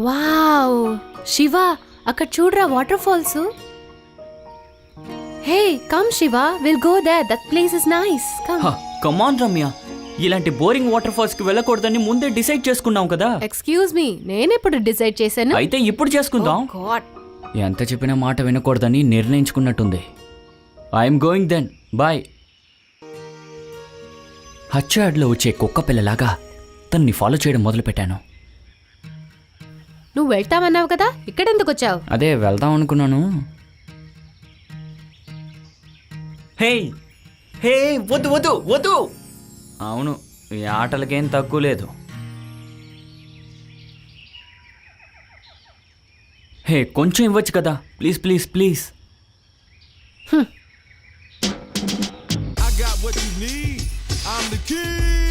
Wow Shiva, అక్కడ చూడరా water falls. Hey come Shiva, will go there, that place is nice. Come on Ramya, ఇలాంటి boring water falls కి వెళ్ళకూడదని ముందే డిసైడ్ చేసుకున్నాం కదా. ఎక్స్క్యూజ్ మీ, నేనెప్పుడు డిసైడ్ చేశాను? అయితే ఇప్పుడు చేసుకుందాం. గాడ్, ఎంత చెప్పినా మాట వినకూడదని నిర్ణయించుకున్నట్టుంది. I'm going then, bye. హచ్చాడ్లో వచ్చే కుక్క పిల్లలాగా తన్ని ఫాలో చేయడం మొదలుపెట్టాను. నువ్వు వెళ్తామన్నావు కదా, ఇక్కడెందుకు వచ్చావు? అదే వెళ్దాం అనుకున్నాను. హే హే, వద్దు వద్దు వద్దు. అవును, ఈ ఆటలకేం తక్కువ లేదు. హే కొంచెం ఇవ్వచ్చు కదా, please please please. I got what you need. I'm the king.